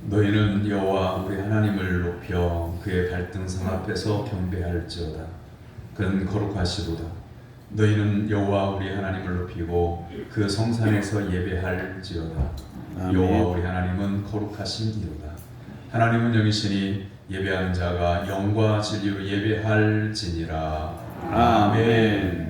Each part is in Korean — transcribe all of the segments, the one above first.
너희는 여호와 우리 하나님을 높여 그의 발등상 앞에서 경배할지어다. 그는 거룩하시도다. 너희는 여호와 우리 하나님을 높이고 그 성산에서 예배할지어다. 여호와 우리 하나님은 거룩하신이로다. 하나님은 영이시니 예배하는 자가 영과 진리로 예배할지니라. 아멘.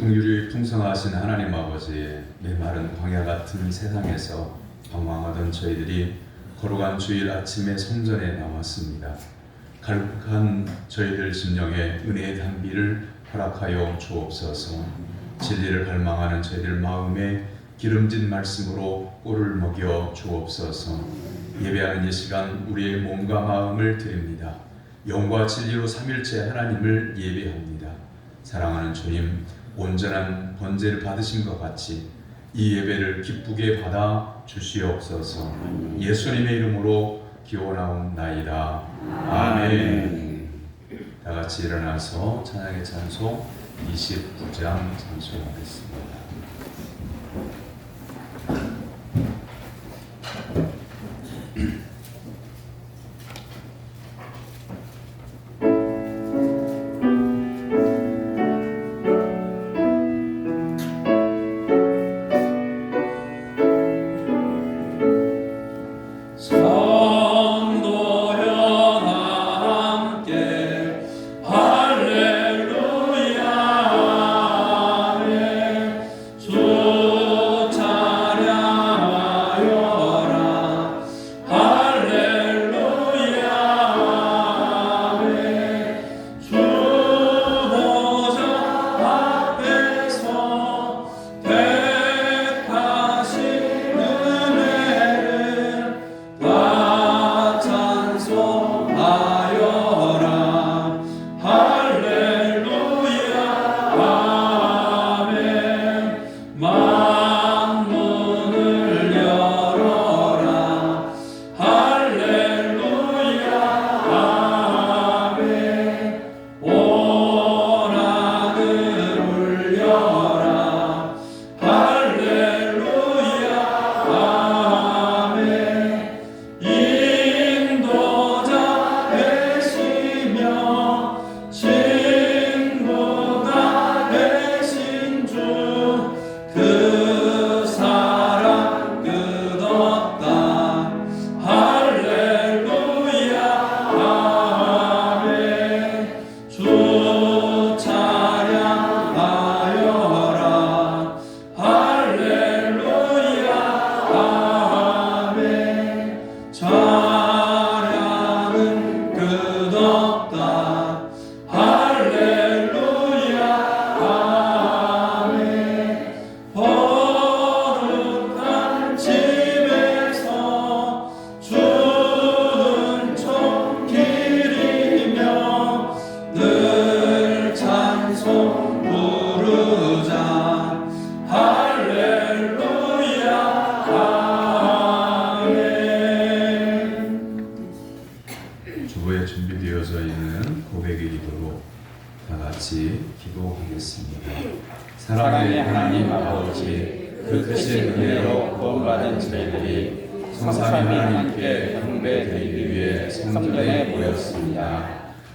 긍휼이 풍성하신 하나님 아버지의 메마른 광야 같은 세상에서 방황하던 저희들이 거룩한 주일 아침에 성전에 나왔습니다. 갈급한 저희들 심령에 은혜의 단비를 허락하여 주옵소서. 진리를 갈망하는 저희들 마음에 기름진 말씀으로 꿀을 먹여 주옵소서. 예배하는 이 시간 우리의 몸과 마음을 드립니다. 영과 진리로 삼일째 하나님을 예배합니다. 사랑하는 주님, 온전한 번제를 받으신 것 같이 이 예배를 기쁘게 받아 주시옵소서. 예수님의 이름으로 기원하옵나이다. 아멘. 다 같이 일어나서 찬양의 찬송 29장 찬송하겠습니다. 주보에 준비되어져 있는 고백의 기도로 다 같이 기도하겠습니다. 사랑의 하나님 아버지, 그 크신 은혜로 구원받은 저희들이 성삼위 하나님께 경배드리기 위해 성전에 모였습니다.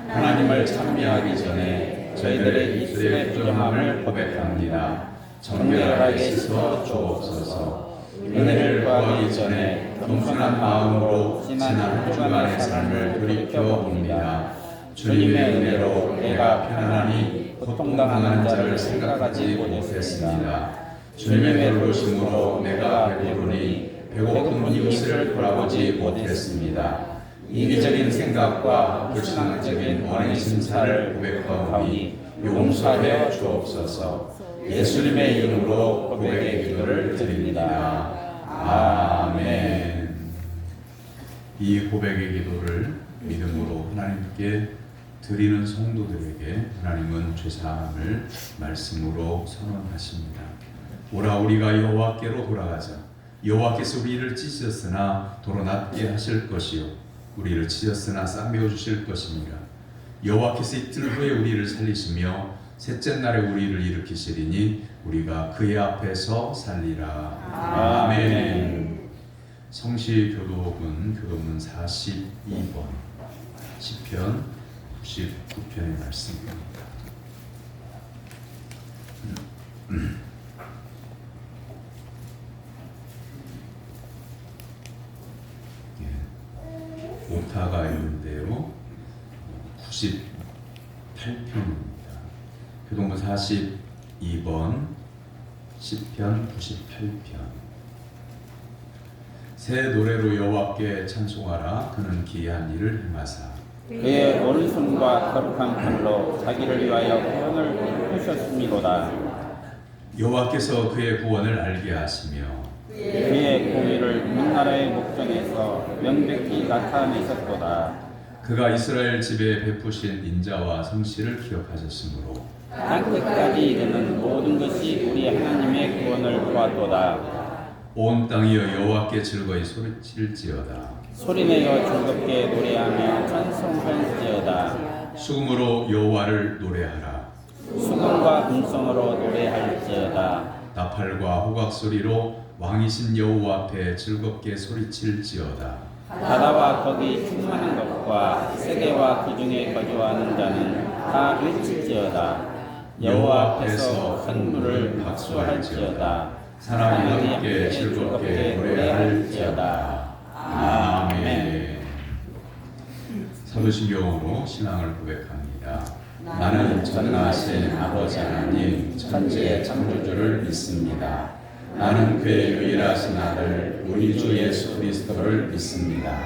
하나님을 찬미하기 전에 저희들의 입술의 부정함을 고백합니다. 정결하게 씻어 주옵소서. 은혜를 구하기 전에 겸손한 마음으로 지난 한 주간의 삶을 돌이켜봅니다. 주님의 은혜로 내가 편안하니 고통당하는 자를 생각하지 못했습니다. 주님의 부르심으로 내가 배부르니 배고픈 이웃을 돌아보지 못했습니다. 이기적인 생각과 불신앙적인 원의 심사를 고백하오니 용서하여 주옵소서. 예수님의 이름으로 고백의 기도를 드립니다. 아멘. 이 고백의 기도를 믿음으로 하나님께 드리는 성도들에게 하나님은 죄사함을 말씀으로 선언하십니다. 오라 우리가 여호와께로 돌아가자. 여호와께서 우리를 찢으셨으나 도로 낫게 하실 것이요 우리를 찢었으나 싸매어 주실 것이니라. 여호와께서 이틀 후에 우리를 살리시며 셋째 날에 우리를 일으키시리니 우리가 그의 앞에서 살리라. 아멘. 성시 교도문 42번 시편 99편의 말씀입니다. 오타가 있는데요. 98편입니다. 교도문 42번 시편 98편. 새 노래로 여호와께 찬송하라. 그는 기이한 일을 행하사 그의 오른손과 거룩한 팔로 자기를 위하여 구원을 베푸셨음이로다. 여호와께서 그의 구원을 알게 하시며 그의 공의를 문나라의 목전에서 명백히 나타내셨도다. 그가 이스라엘 집에 베푸신 인자와 성실을 기억하셨으므로 땅끝까지 이르는 모든 것이 우리 하나님의 구원을 보았도다. 온 땅이여 여호와께 즐거이 소리칠지어다. 소리내어 즐겁게 노래하며 찬송할지어다. 수금으로 여호와를 노래하라. 수금과 금성으로 노래할지어다. 나팔과 호각 소리로 왕이신 여호와 앞에 즐겁게 소리칠지어다. 바다와 거기 충만한 것과 세계와 그 중에 거주하는 자는 다 외칠지어다. 여호와 앞에서 큰 물을 박수할지어다. 사람이 함께 즐겁게 노래할지어다. 아멘. 사도신경으로 신앙을 고백합니다. 나는 전능하신 아버지 하나님 천지의 창조주를 믿습니다. 나는 그의 유일하신 아들 우리 주 예수 그리스도를 믿습니다.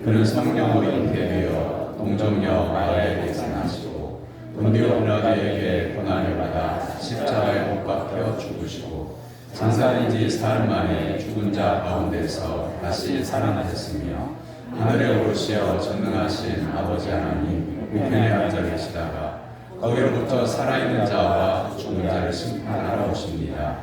그는 성령으로 잉태되어 동정녀 마리아에게서 나시고 본디오 빌라도에게 고난을 받아 십자가에 못 박혀 죽으시고 장사인지 사흘 만에 죽은 자 가운데서 다시 살아나셨으며 하늘에 오르시어 전능하신 아버지 하나님 우편에 앉아 계시다가 거기로부터 살아있는 자와 죽은 자를 심판하러 오십니다.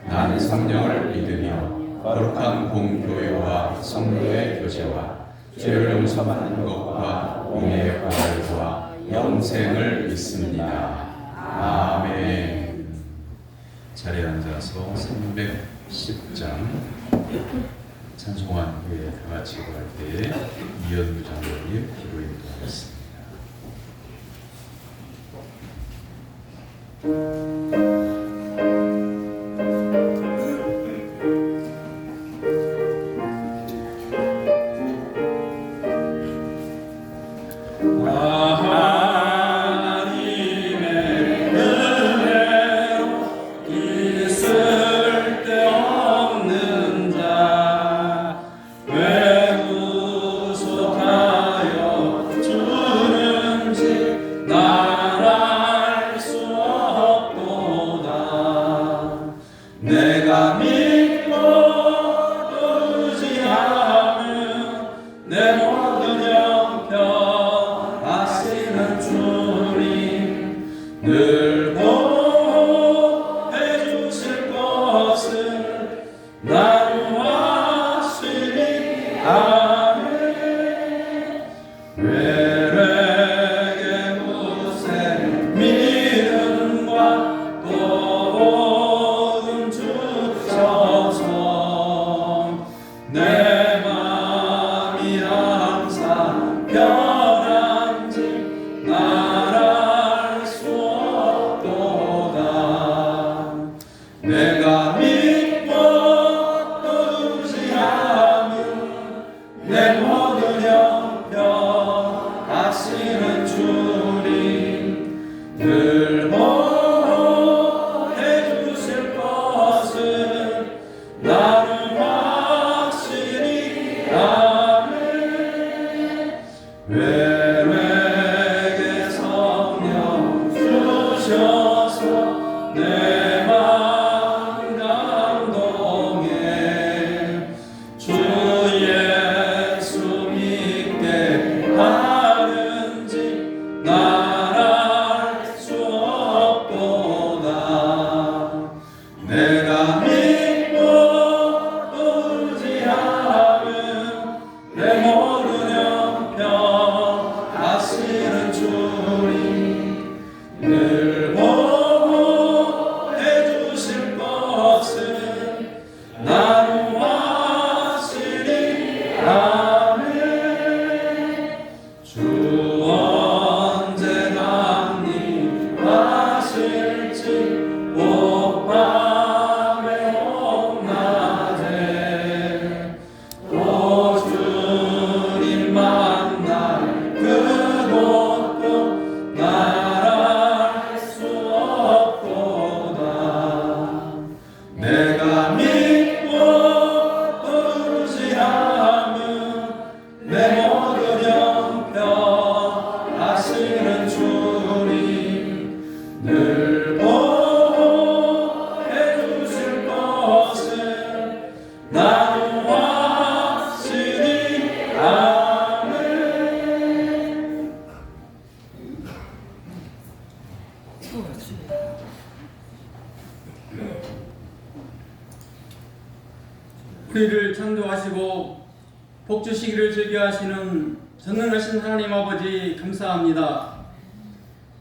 나는 성령을 믿으며 거룩한 공교회와 성도의 교제와 죄를 용서받는 것과 몸의 부활과 영생을 믿습니다. 아멘. 자리에 앉아서 310장 찬송한 후에 다 같이 구할 때에 이현무 장로님 기도 인도하겠습니다. 내 모든 형편 우리를 창조하시고 복 주시기를 즐겨하시는 전능하신 하나님 아버지 감사합니다.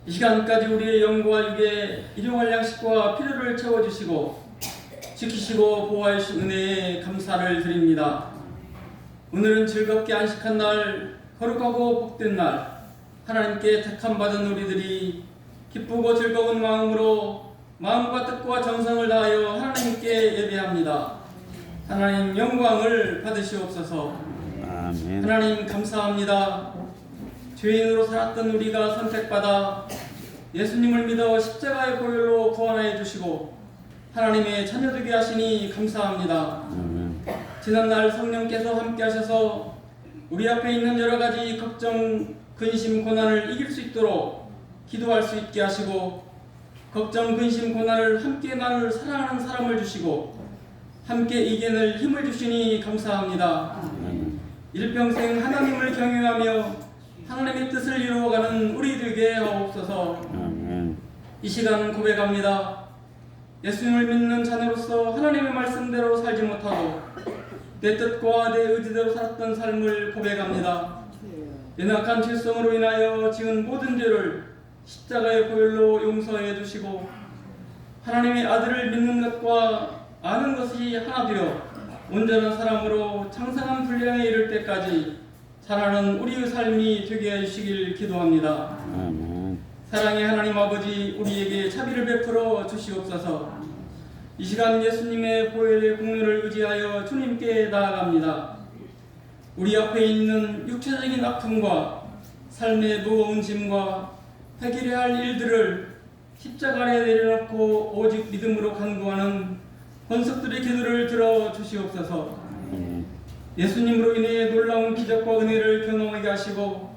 이 시간까지 우리의 영과 육의 일용할 양식과 필요를 채워주시고 지키시고 보호해 주신 은혜에 감사를 드립니다. 오늘은 즐겁게 안식한 날, 거룩하고 복된 날, 하나님께 택함받은 우리들이 기쁘고 즐거운 마음으로 마음과 뜻과 정성을 다하여 하나님께 예배합니다. 하나님 영광을 받으시옵소서. 아멘. 하나님 감사합니다. 죄인으로 살았던 우리가 선택받아 예수님을 믿어 십자가의 보혈로 구원하여 주시고 하나님의 자녀 되게 하시니 감사합니다. 지난날 성령께서 함께 하셔서 우리 앞에 있는 여러 가지 걱정, 근심, 고난을 이길 수 있도록 기도할 수 있게 하시고 걱정, 근심, 고난을 함께 나눌 사랑하는 사람을 주시고 함께 이겨낼 힘을 주시니 감사합니다. 일평생 하나님을 경외하며 하나님의 뜻을 이루어가는 우리 되게 하옵소서. 이 시간 고백합니다. 예수님을 믿는 자녀로서 하나님의 말씀대로 살지 못하고 내 뜻과 내 의지대로 살았던 삶을 고백합니다. 연약한 죄성으로 인하여 지은 모든 죄를 십자가의 보혈로 용서해 주시고 하나님의 아들을 믿는 것과 아는 것이 하나 되어 온전한 사람으로 창성한 분량에 이를 때까지 자라는 우리의 삶이 되게 해주시길 기도합니다. 사랑의 하나님 아버지, 우리에게 자비를 베풀어 주시옵소서. 이 시간 예수님의 보혈의 공로를 의지하여 주님께 나아갑니다. 우리 앞에 있는 육체적인 아픔과 삶의 무거운 짐과 해결해야 할 일들을 십자가 아래 내려놓고 오직 믿음으로 간구하는 권속들의 기도를 들어 주시옵소서. 예수님으로 인해 놀라운 기적과 은혜를 경험하게 하시고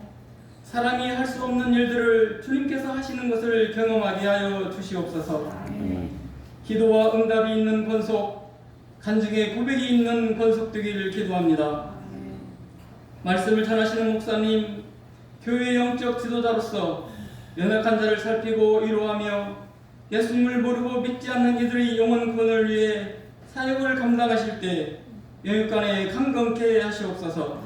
사람이 할 수 없는 일들을 주님께서 하시는 것을 경험하게 하여 주시옵소서. 기도와 응답이 있는 권속, 간증의 고백이 있는 권속 되기를 기도합니다. 말씀을 전하시는 목사님, 교회의 영적 지도자로서 연약한 자를 살피고 위로하며 예수님을 모르고 믿지 않는 이들의 영혼 구원을 위해 사역을 감당하실 때 영육간에 강건케 하시옵소서.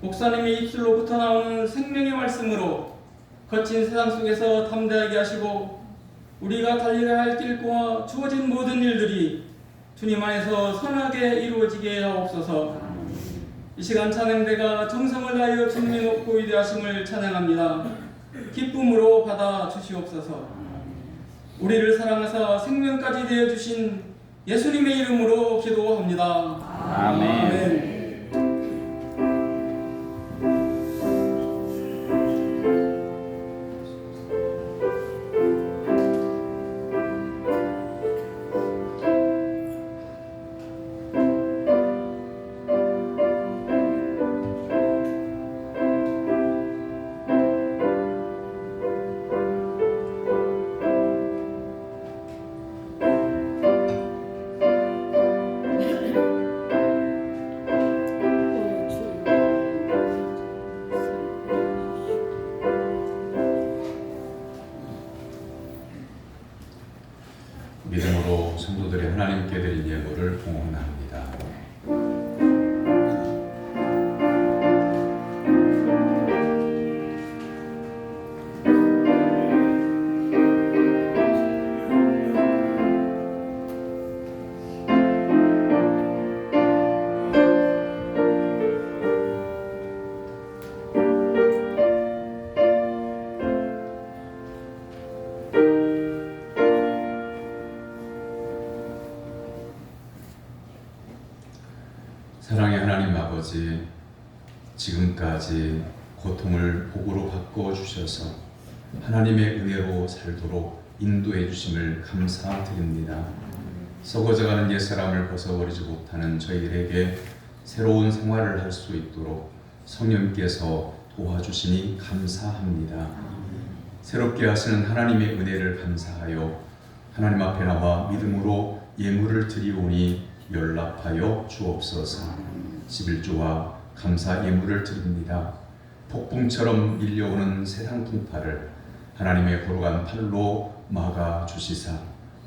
목사님의 입술로부터 나오는 생명의 말씀으로 거친 세상 속에서 담대하게 하시고 우리가 달려야 할 길과 주어진 모든 일들이 주님 안에서 선하게 이루어지게 하옵소서. 이 시간 찬양대가 정성을 다하여 주님의 높고 위대하심을 찬양합니다. 기쁨으로 받아 주시옵소서. 우리를 사랑하사 생명까지 되어 주신 예수님의 이름으로 기도합니다. 아멘. 믿음으로 성도들이 하나님께 드린 예물을 봉헌합니다. 사랑의 하나님 아버지, 지금까지 고통을 복으로 바꿔 주셔서 하나님의 은혜로 살도록 인도해 주심을 감사드립니다. 썩어져가는 옛사람을 벗어버리지 못하는 저희들에게 새로운 생활을 할 수 있도록 성령께서 도와주시니 감사합니다. 새롭게 하시는 하나님의 은혜를 감사하여 하나님 앞에 나와 믿음으로 예물을 드리오니 연락하여 주옵소서. 11조와 감사 예물을 드립니다. 폭풍처럼 밀려오는 세상 풍파를 하나님의 거룩한 팔로 막아 주시사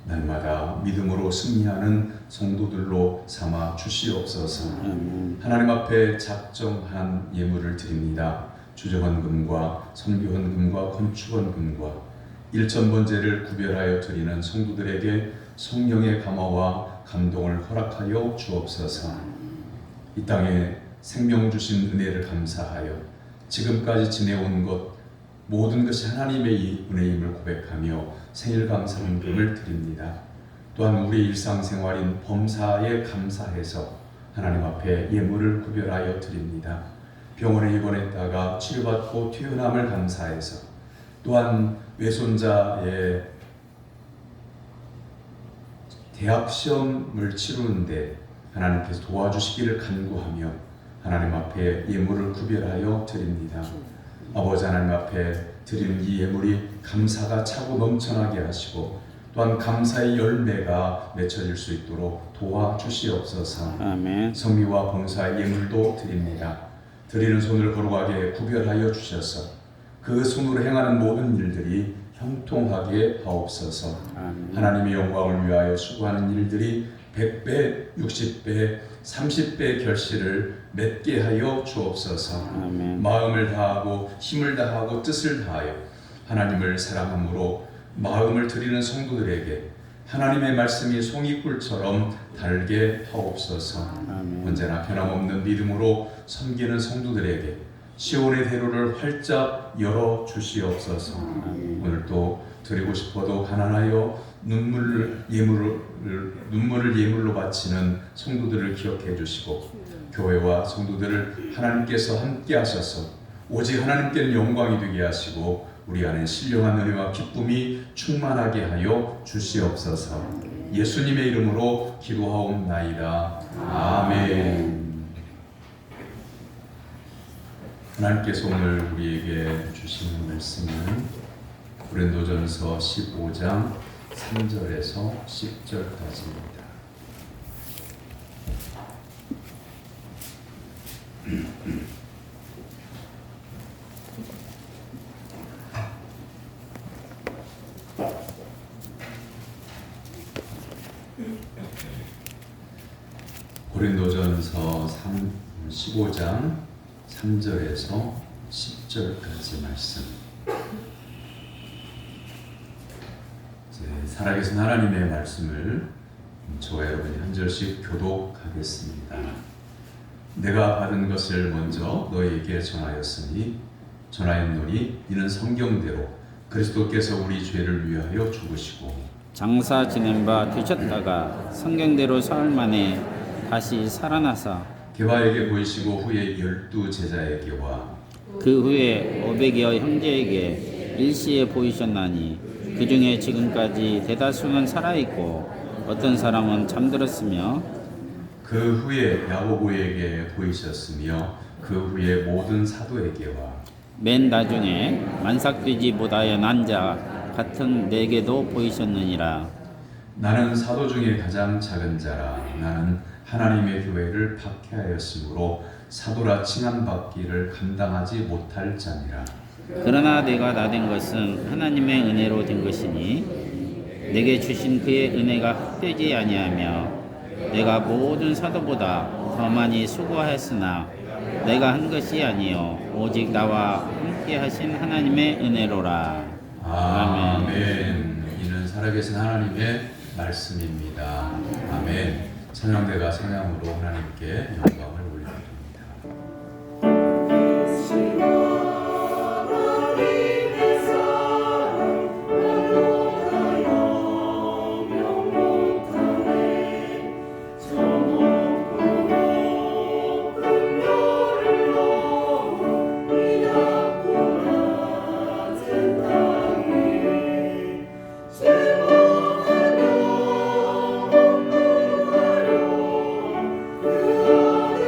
날마다 믿음으로 승리하는 성도들로 삼아 주시옵소서. 아멘. 하나님 앞에 작정한 예물을 드립니다. 주정헌금과 선교헌금과 건축헌금과 일천번제를 구별하여 드리는 성도들에게 성령의 감화와 감동을 허락하여 주옵소서. 이 땅에 생명 주신 은혜를 감사하여 지금까지 지내온 것 모든 것이 하나님의 은혜임을 고백하며 생일 감사헌금을 드립니다. 또한 우리 일상생활인 범사에 감사해서 하나님 앞에 예물을 구별하여 드립니다. 병원에 입원했다가 치료받고 퇴원함을 감사해서, 또한 외손자의 대학 시험을 치르는데 하나님께서 도와주시기를 간구하며 하나님 앞에 예물을 구별하여 드립니다. 아버지 하나님 앞에 드리는 이 예물이 감사가 차고 넘쳐나게 하시고 또한 감사의 열매가 맺혀질 수 있도록 도와주시옵소서. 아멘. 성미와 봉사의 예물도 드립니다. 드리는 손을 거룩하게 구별하여 주셔서 그 손으로 행하는 모든 일들이 형통하게 하옵소서. 아멘. 하나님의 영광을 위하여 수고하는 일들이 100배, 60배, 30배 결실을 맺게 하여 주옵소서. 아멘. 마음을 다하고 힘을 다하고 뜻을 다하여 하나님을 사랑함으로 마음을 드리는 성도들에게 하나님의 말씀이 송이꿀처럼 달게 하옵소서. 아멘. 언제나 변함없는 믿음으로 섬기는 성도들에게 시온의 대로를 활짝 열어 주시옵소서. 오늘도 드리고 싶어도 가난하여 눈물을 예물로 바치는 성도들을 기억해 주시고 교회와 성도들을 하나님께서 함께 하셔서 오직 하나님께는 영광이 되게 하시고 우리 안에 신령한 은혜와 기쁨이 충만하게 하여 주시옵소서. 예수님의 이름으로 기도하옵나이다. 아멘. 하나님께서 오늘 우리에게 주시는 말씀은 고린도전서 15장 3절에서 10절까지입니다. 고린도전서 15장 3절에서 10절까지 말씀. 살아계신 하나님의 말씀을 저와 여러분이 한 절씩 교독하겠습니다. 내가 받은 것을 먼저 너희에게 전하였으니 전하였노니 이는 성경대로 그리스도께서 우리 죄를 위하여 죽으시고 장사 지낸 바 되셨다가 성경대로 사흘 만에 다시 살아나사 게바에게 보이시고 후에 12 제자에게와 그 후에 500여 형제에게 일시에 보이셨나니 그 중에 지금까지 대다수는 살아있고 어떤 사람은 잠들었으며 그 후에 야고보에게 보이셨으며 그 후에 모든 사도에게와 맨 나중에 만삭되지 못하여 난 자 같은 내게도 보이셨느니라. 나는 사도 중에 가장 작은 자라. 나는 하나님의 교회를 박해하였으므로 사도라 칭함받기를 감당하지 못할 자니라. 그러나 내가 나된 것은 하나님의 은혜로 된 것이니 내게 주신 그의 은혜가 헛되지 아니하며 내가 모든 사도보다 더 많이 수고하였으나 내가 한 것이 아니요 오직 나와 함께 하신 하나님의 은혜로라. 아멘. 이는 살아계신 하나님의 말씀입니다. 아멘. 찬양대가 찬양으로 하나님께 영광을 올려드립니다. 그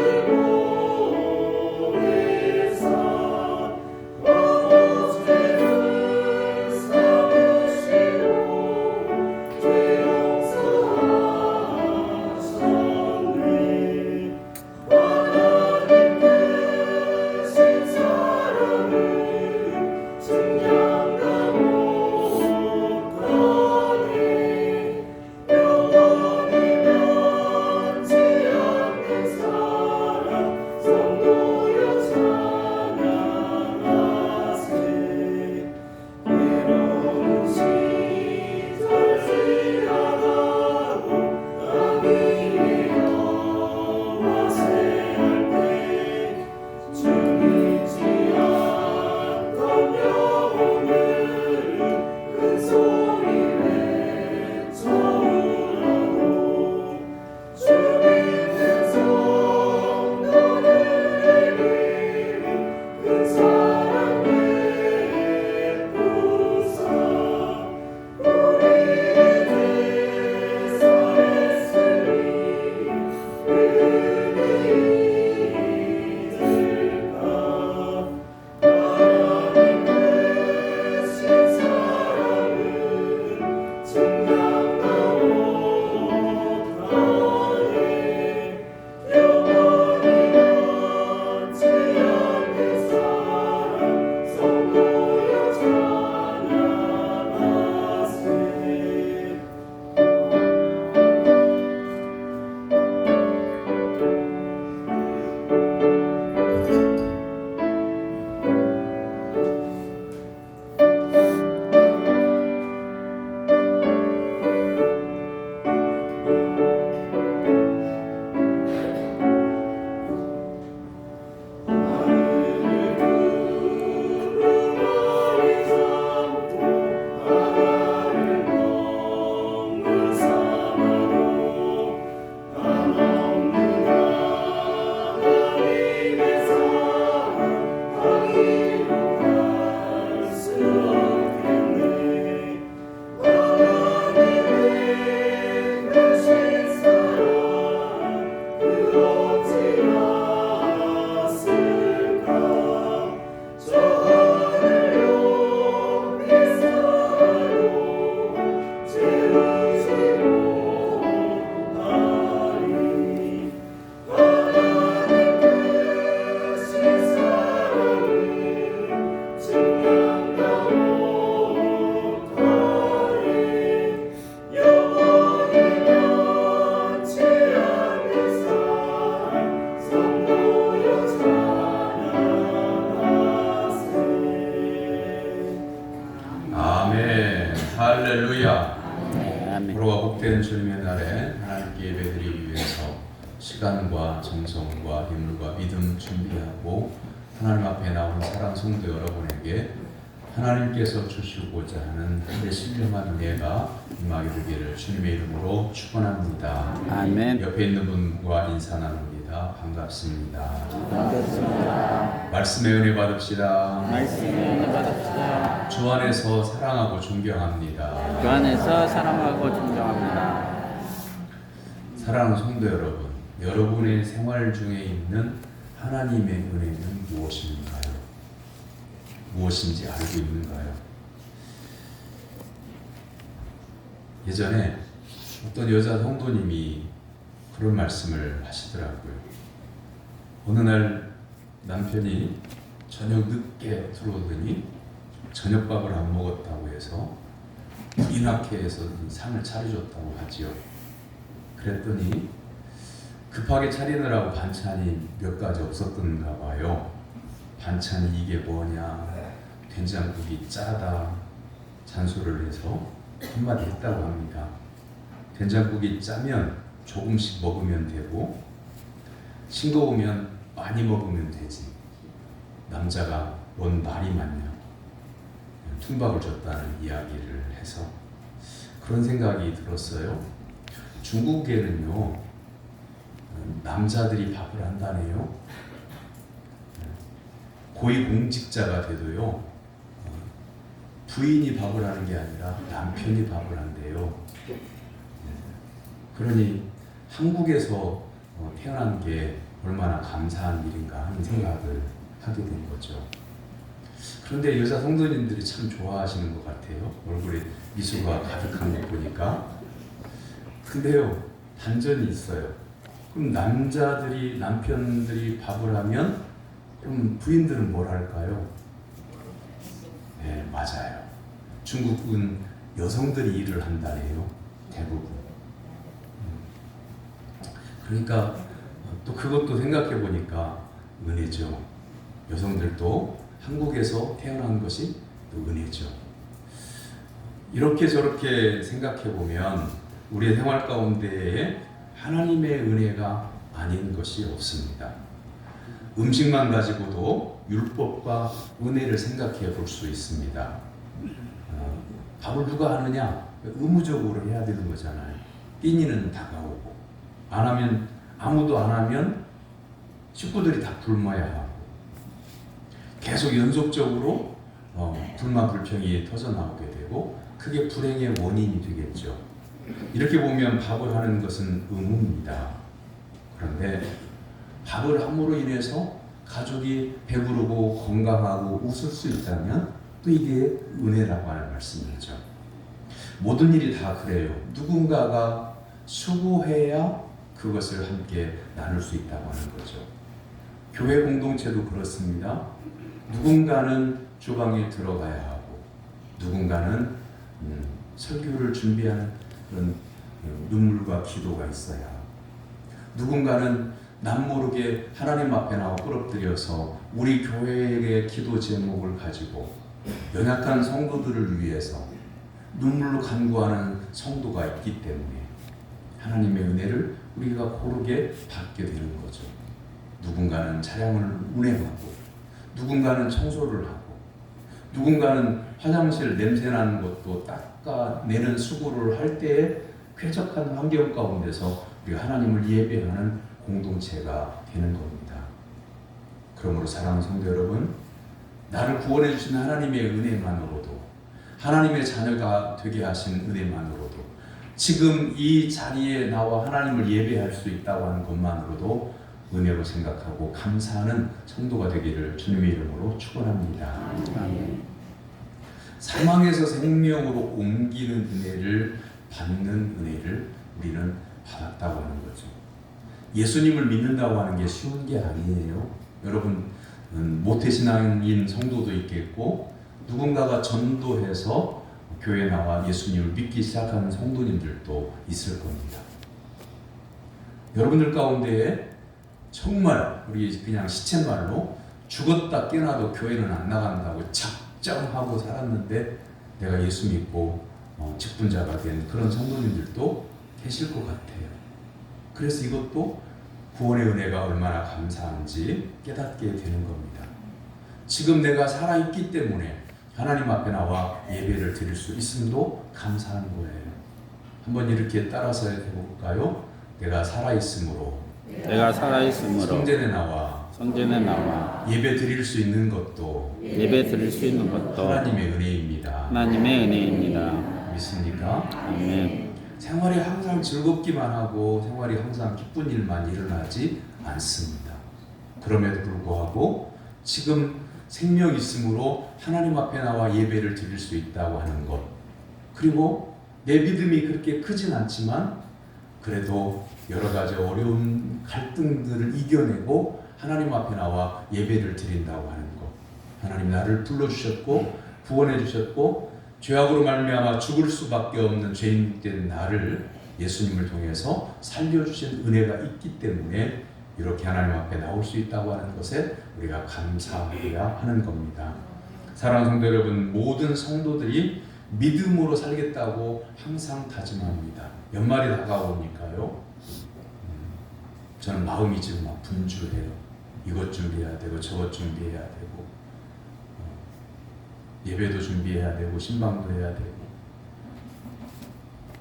할렐루야. 아멘. 보로가 복된 주님의 날에 하나님께 예배드리기 위해서 시간과 정성과 힘과 믿음 준비하고 하나님 앞에 나온 사랑 성도 여러분에게 하나님께서 주시고자 하는 하늘의 신령한 은혜가 임하게 되기를 주님의 이름으로 축원합니다. 아멘. 옆에 있는 분과 인사 나눕니다. 반갑습니다. 반갑습니다. 말씀의 은혜 받읍시다. 말씀을 은혜 받읍시다. 주 안에서 사랑하고 존경합니다. 주 안에서 사랑하고 존경합니다. 사랑하는 성도 여러분, 여러분의 생활 중에 있는 하나님의 은혜는 무엇인가요? 무엇인지 알고 있는가요? 예전에 어떤 여자 성도님이 그런 말씀을 하시더라고요. 어느 날 남편이 저녁 늦게 들어오더니 저녁밥을 안 먹었다고 해서 이낙회에서 상을 차려줬다고 하지요. 그랬더니 급하게 차리느라고 반찬이 몇 가지 없었던가 봐요. 반찬이 이게 뭐냐, 된장국이 짜다 잔소리를 해서 한마디 했다고 합니다. 된장국이 짜면 조금씩 먹으면 되고 싱거우면 많이 먹으면 되지. 남자가 뭔 말이 많냐, 퉁박을 줬다는 이야기를 해서 그런 생각이 들었어요. 중국에는요, 남자들이 밥을 한다네요. 고위공직자가 돼도요, 부인이 밥을 하는 게 아니라 남편이 밥을 한대요. 그러니 한국에서 태어난 게 얼마나 감사한 일인가 하는 생각을 하게 된 거죠. 그런데 여자 성도님들이 참 좋아하시는 것 같아요. 얼굴에 미소가 가득한 거 보니까. 근데요, 단전이 있어요. 그럼 남편들이 밥을 하면 그럼 부인들은 뭘 할까요? 네, 맞아요. 중국은 여성들이 일을 한다네요. 대부분. 그러니까 또 그것도 생각해 보니까 은혜죠. 여성들도 한국에서 태어난 것이 또 은혜죠. 이렇게 저렇게 생각해 보면 우리의 생활 가운데에 하나님의 은혜가 아닌 것이 없습니다. 음식만 가지고도 율법과 은혜를 생각해 볼 수 있습니다. 밥을 누가 하느냐? 의무적으로 해야 되는 거잖아요. 끼니는 다가오고, 안 하면, 아무도 안 하면 식구들이 다 굶어야 하고, 계속 연속적으로 불만 불평이 터져나오게 되고, 그게 불행의 원인이 되겠죠. 이렇게 보면 밥을 하는 것은 의무입니다. 그런데 밥을 함으로 인해서 가족이 배부르고 건강하고 웃을 수 있다면 또 이게 은혜라고 하는 말씀이죠. 모든 일이 다 그래요. 누군가가 수고해야 그것을 함께 나눌 수 있다고 하는 거죠. 교회 공동체도 그렇습니다. 누군가는 주방에 들어가야 하고, 누군가는 설교를 준비하는 그런 눈물과 기도가 있어야 하고, 누군가는 남모르게 하나님 앞에 나와 부릅뜨려서 우리 교회의 기도 제목을 가지고 연약한 성도들을 위해서 눈물로 간구하는 성도가 있기 때문에 하나님의 은혜를 우리가 고르게 받게 되는 거죠. 누군가는 차량을 운행하고, 누군가는 청소를 하고, 누군가는 화장실 냄새나는 것도 닦아내는 수고를 할 때에 쾌적한 환경 가운데서 우리가 하나님을 예배하는 공동체가 되는 겁니다. 그러므로 사랑하는 성도 여러분, 나를 구원해 주신 하나님의 은혜만으로도, 하나님의 자녀가 되게 하신 은혜만으로도, 지금 이 자리에 나와 하나님을 예배할 수 있다고 하는 것만으로도 은혜로 생각하고 감사하는 성도가 되기를 주님의 이름으로 축원합니다. 사망에서 생명으로 옮기는 은혜를 받는 은혜를 우리는 받았다고 하는 거죠. 예수님을 믿는다고 하는 게 쉬운 게 아니에요. 여러분, 모태신앙인 성도도 있겠고, 누군가가 전도해서 교회에 나와 예수님을 믿기 시작하는 성도님들도 있을 겁니다. 여러분들 가운데에 정말 우리 그냥 시쳇말로 죽었다 깨어나도 교회는 안 나간다고 작정하고 살았는데 내가 예수 믿고 직분자가 된 그런 성도님들도 계실 것 같아요. 그래서 이것도 구원의 은혜가 얼마나 감사한지 깨닫게 되는 겁니다. 지금 내가 살아있기 때문에 하나님 앞에 나와 예배를 드릴 수 있음도 감사한 거예요. 한번 이렇게 따라서 해볼까요? 내가 살아있으므로 성전에 나와 예배 드릴 수 있는 것도 하나님의 은혜입니다. 믿습니까? 아멘. 생활이 항상 즐겁기만 하고 생활이 항상 기쁜 일만 일어나지 않습니다. 그럼에도 불구하고 지금 생명 있으므로 하나님 앞에 나와 예배를 드릴 수 있다고 하는 것, 그리고 내 믿음이 그렇게 크진 않지만 그래도 여러 가지 어려운 갈등들을 이겨내고 하나님 앞에 나와 예배를 드린다고 하는 것, 하나님 나를 불러주셨고 구원해 주셨고 죄악으로 말미암아 죽을 수밖에 없는 죄인된 나를 예수님을 통해서 살려주신 은혜가 있기 때문에 이렇게 하나님 앞에 나올 수 있다고 하는 것에 우리가 감사해야 하는 겁니다. 사랑하는 성도 여러분, 모든 성도들이 믿음으로 살겠다고 항상 다짐합니다. 연말이 다가오니까요. 저는 마음이 지금 막 분주해요. 이것 준비해야 되고 저것 준비해야 되고 예배도 준비해야 되고 신방도 해야 되고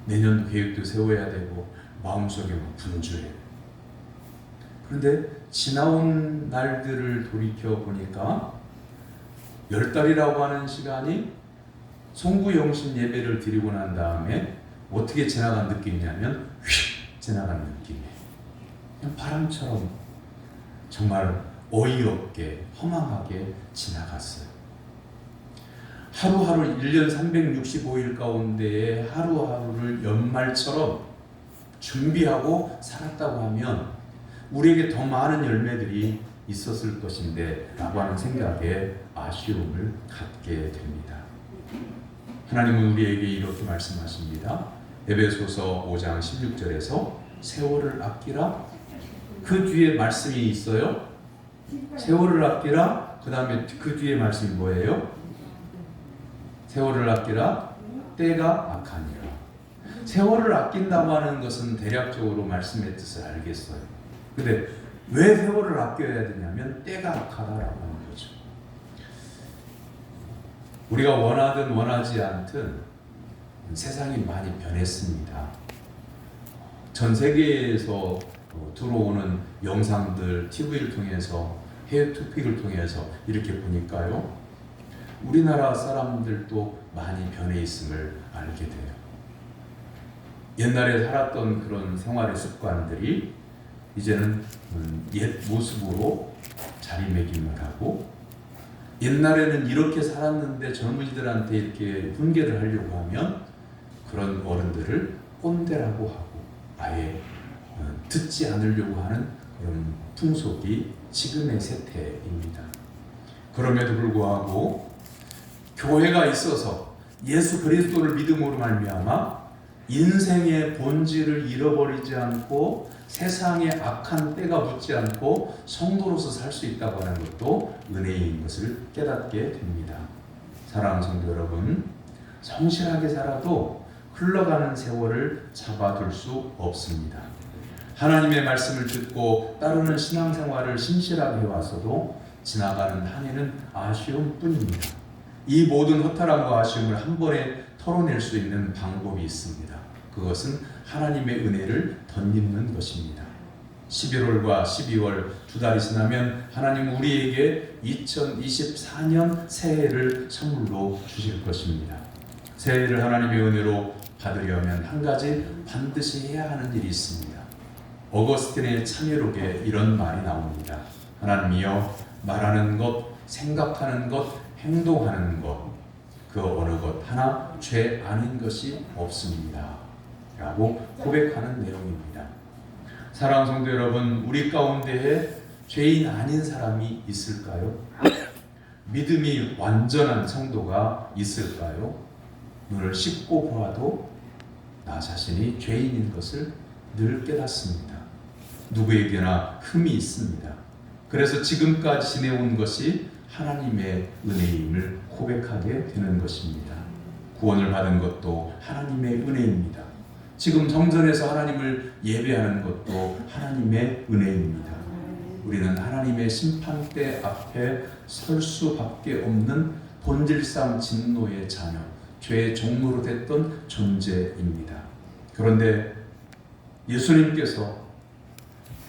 내년 계획도 세워야 되고 마음속에 막 분주해요. 그런데 지나온 날들을 돌이켜 보니까 10달이라고 하는 시간이 송구영신 예배를 드리고 난 다음에 어떻게 지나간 느낌이냐면 휙 지나간 느낌이에요. 그냥 바람처럼 정말 어이없게 허망하게 지나갔어요. 하루하루 1년 365일 가운데에 하루하루를 연말처럼 준비하고 살았다고 하면 우리에게 더 많은 열매들이 있었을 것인데 라고 하는 생각에 아쉬움을 갖게 됩니다. 하나님은 우리에게 이렇게 말씀하십니다. 에베소서 5장 16절에서 세월을 아끼라. 그 뒤에 말씀이 있어요. 세월을 아끼라. 그 다음에 그 뒤에 말씀이 뭐예요? 세월을 아끼라. 때가 악하니라. 세월을 아낀다고 하는 것은 대략적으로 말씀의 뜻을 알겠어요. 근데 왜 세월을 아껴야 되냐면 때가 악하다라고 하는 거죠. 우리가 원하든 원하지 않든 세상이 많이 변했습니다. 전 세계에서 들어오는 영상들, TV를 통해서, 해외 토픽을 통해서 이렇게 보니까요, 우리나라 사람들도 많이 변해 있음을 알게 돼요. 옛날에 살았던 그런 생활의 습관들이 이제는 옛 모습으로 자리매김을 하고, 옛날에는 이렇게 살았는데 젊은이들한테 이렇게 훈계를 하려고 하면 그런 어른들을 꼰대라고 하고 아예 듣지 않으려고 하는 그런 풍속이 지금의 세태입니다. 그럼에도 불구하고 교회가 있어서 예수 그리스도를 믿음으로 말미암아 인생의 본질을 잃어버리지 않고 세상에 악한 때가 묻지 않고 성도로서 살 수 있다고 하는 것도 은혜인 것을 깨닫게 됩니다. 사랑하는 성도 여러분, 성실하게 살아도 흘러가는 세월을 잡아둘 수 없습니다. 하나님의 말씀을 듣고 따르는 신앙생활을 신실하게 해와서도 지나가는 한 해는 아쉬움뿐입니다. 이 모든 허탈함과 아쉬움을 한 번에 털어낼 수 있는 방법이 있습니다. 그것은 하나님의 은혜를 덧입는 것입니다. 11월과 12월 두 달이 지나면 하나님은 우리에게 2024년 새해를 선물로 주실 것입니다. 새해를 하나님의 은혜로 받으려면 한 가지 반드시 해야 하는 일이 있습니다. 어거스틴의 참여록에 이런 말이 나옵니다. 하나님이여, 말하는 것, 생각하는 것, 행동하는 것, 그 어느 것 하나 죄 아닌 것이 없습니다. 라고 고백하는 내용입니다. 사랑하는 성도 여러분, 우리 가운데에 죄인 아닌 사람이 있을까요? 믿음이 완전한 성도가 있을까요? 눈을 씻고 보아도 나 자신이 죄인인 것을 늘 깨닫습니다. 누구에게나 흠이 있습니다. 그래서 지금까지 지내온 것이 하나님의 은혜임을 고백하게 되는 것입니다. 구원을 받은 것도 하나님의 은혜입니다. 지금 성전에서 하나님을 예배하는 것도 하나님의 은혜입니다. 우리는 하나님의 심판대 앞에 설 수밖에 없는 본질상 진노의 자녀, 죄의 종로로 됐던 존재입니다. 그런데 예수님께서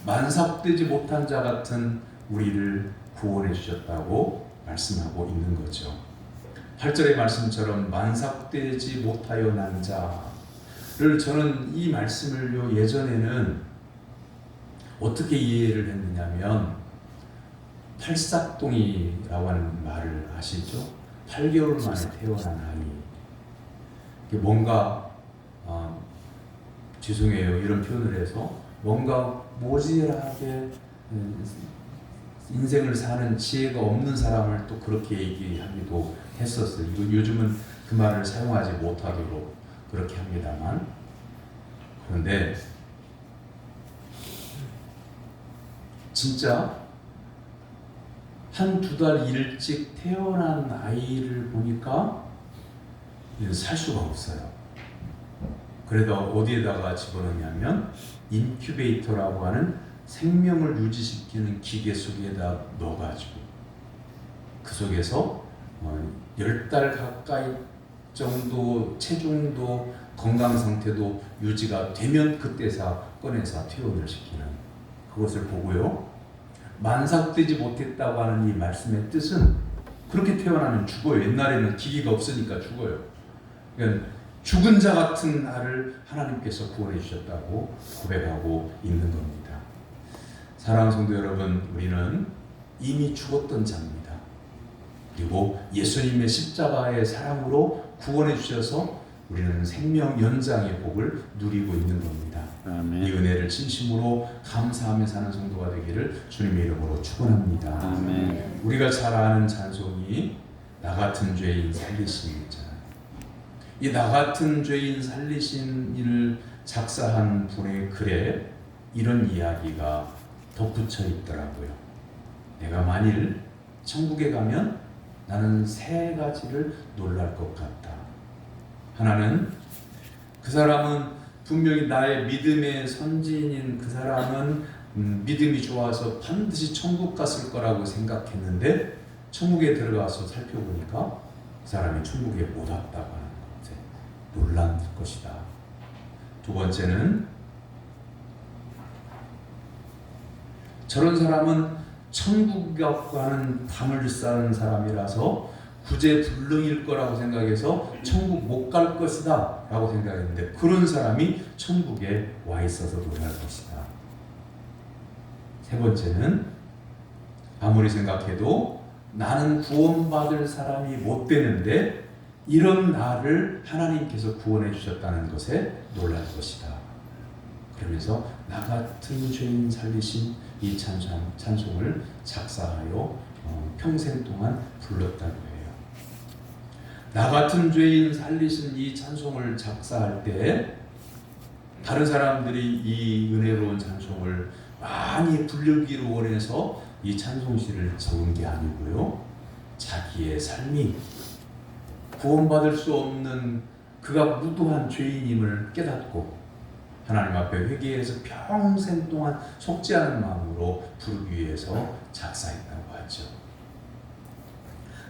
만삭되지 못한 자 같은 우리를 구원해 주셨다고 말씀하고 있는 거죠. 8절의 말씀처럼 만삭되지 못하여 난 자를, 저는 이 말씀을요 예전에는 어떻게 이해를 했느냐면, 팔싹동이라고 하는 말을 아시죠? 8개월 만에 태어난 아이. 뭔가 죄송해요 이런 표현을 해서, 뭔가 모질하게 인생을 사는 지혜가 없는 사람을 또 그렇게 얘기하기도 했었어요. 요즘은 그 말을 사용하지 못하도록 그렇게 합니다만, 그런데 진짜 한두 달 일찍 태어난 아이를 보니까 살 수가 없어요. 그래도 어디에다가 집어넣냐면 인큐베이터라고 하는 생명을 유지시키는 기계 속에다 넣어가지고 그 속에서 10달 가까이 정도 체중도 건강 상태도 유지가 되면 그때서 꺼내서 퇴원을 시키는, 그것을 보고요, 만삭되지 못했다고 하는 이 말씀의 뜻은 그렇게 태어나면 죽어요. 옛날에는 기기가 없으니까 죽어요. 그러니까 죽은 자 같은 나를 하나님께서 구원해 주셨다고 고백하고 있는 겁니다. 사랑하는 성도 여러분, 우리는 이미 죽었던 자입니다. 그리고 예수님의 십자가의 사랑으로 구원해 주셔서 우리는 생명 연장의 복을 누리고 있는 겁니다. 아멘. 이 은혜를 진심으로 감사하며 사는 성도가 되기를 주님의 이름으로 축원합니다. 아멘. 우리가 잘 아는 찬송이 나 같은 죄인 살리신 있잖아요. 이 나 같은 죄인 살리신 이를 작사한 분의 글에 이런 이야기가 덧붙여 있더라고요. 내가 만일 천국에 가면 나는 세 가지를 놀랄 것 같다. 하나는, 그 사람은 분명히 나의 믿음의 선진인 그 사람은 믿음이 좋아서 반드시 천국 갔을 거라고 생각했는데, 천국에 들어가서 살펴보니까 그 사람이 천국에 못 왔다고 하는 것에 놀란 것이다. 두 번째는, 저런 사람은 천국과는 담을 쌓은 사람이라서 구제불능일 거라고 생각해서 천국 못 갈 것이다 라고 생각했는데, 그런 사람이 천국에 와 있어서 놀랄 것이다. 세 번째는, 아무리 생각해도 나는 구원받을 사람이 못 되는데 이런 나를 하나님께서 구원해 주셨다는 것에 놀랄 것이다. 그러면서 나 같은 죄인 살리신 이 찬송을 작사하여 평생 동안 불렀다고 해요. 나 같은 죄인 살리신 이 찬송을 작사할 때 다른 사람들이 이 은혜로운 찬송을 많이 부르기를 원해서 이 찬송시를 적은 게 아니고요, 자기의 삶이 구원받을 수 없는 그가 무도한 죄인임을 깨닫고 하나님 앞에 회개해서 평생 동안 속지 않은 마음으로 부르기 위해서 작사했다고 하죠.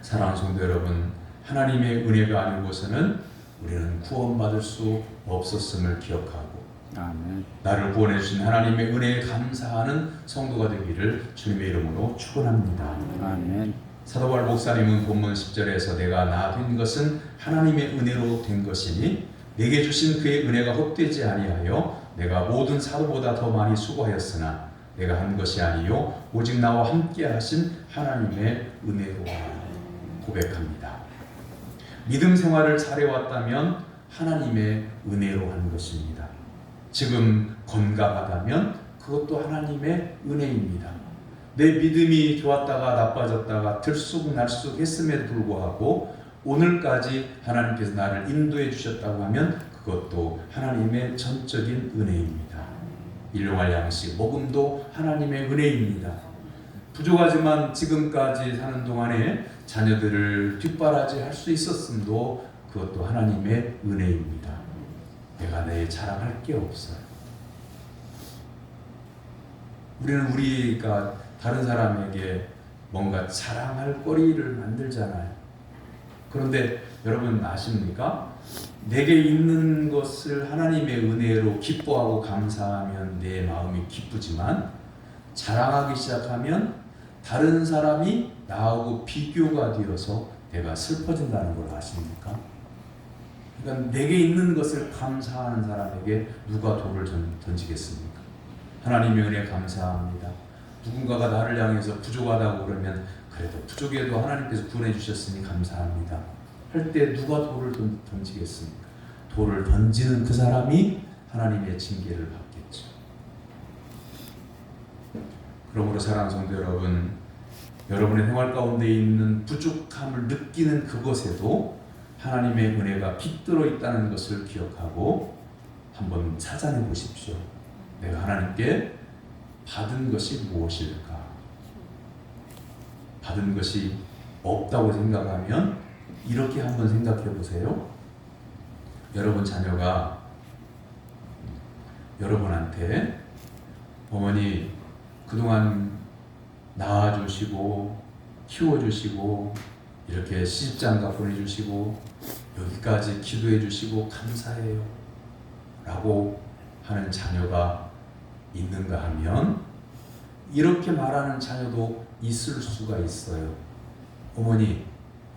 사랑하는 성도 여러분, 하나님의 은혜가 아닌 곳에는 우리는 구원받을 수 없었음을 기억하고, 아멘. 나를 구원해 주신 하나님의 은혜에 감사하는 성도가 되기를 주님의 이름으로 축원합니다. 아멘. 사도 바울 목사님은 본문 10절에서 내가 나 된 것은 하나님의 은혜로 된 것이니 내게 주신 그의 은혜가 헛되지 아니하여 내가 모든 사도보다 더 많이 수고하였으나 내가 한 것이 아니요 오직 나와 함께 하신 하나님의 은혜로 고백합니다. 믿음 생활을 잘해왔다면 하나님의 은혜로 한 것입니다. 지금 건강하다면 그것도 하나님의 은혜입니다. 내 믿음이 좋았다가 나빠졌다가 들쑥날쑥 했음에도 불구하고 오늘까지 하나님께서 나를 인도해 주셨다고 하면 그것도 하나님의 전적인 은혜입니다. 일용할 양식, 먹음도 하나님의 은혜입니다. 부족하지만 지금까지 사는 동안에 자녀들을 뒷바라지 할 수 있었음도 그것도 하나님의 은혜입니다. 내가 내 자랑할 게 없어요. 우리는 우리가 다른 사람에게 뭔가 자랑할 거리를 만들잖아요. 그런데 여러분 아십니까? 내게 있는 것을 하나님의 은혜로 기뻐하고 감사하면 내 마음이 기쁘지만 자랑하기 시작하면 다른 사람이 나하고 비교가 되어서 내가 슬퍼진다는 걸 아십니까? 그러니까 내게 있는 것을 감사하는 사람에게 누가 돌을 던지겠습니까? 하나님의 은혜 감사합니다. 누군가가 나를 향해서 부족하다고 그러면 그래도 부족해도 하나님께서 구원해 주셨으니 감사합니다 할 때 누가 돌을 던지겠습니까? 돌을 던지는 그 사람이 하나님의 징계를 받겠죠. 그러므로 사랑하는 성도 여러분, 여러분의 생활 가운데 있는 부족함을 느끼는 그것에도 하나님의 은혜가 깃들어 있다는 것을 기억하고 한번 찾아내 보십시오. 내가 하나님께 받은 것이 무엇일까? 받은 것이 없다고 생각하면 이렇게 한번 생각해 보세요. 여러분 자녀가 여러분한테 어머니 그동안 낳아주시고 키워주시고 이렇게 시집장가 보내주시고 여기까지 기도해주시고 감사해요 라고 하는 자녀가 있는가 하면 이렇게 말하는 자녀도 있을 수가 있어요.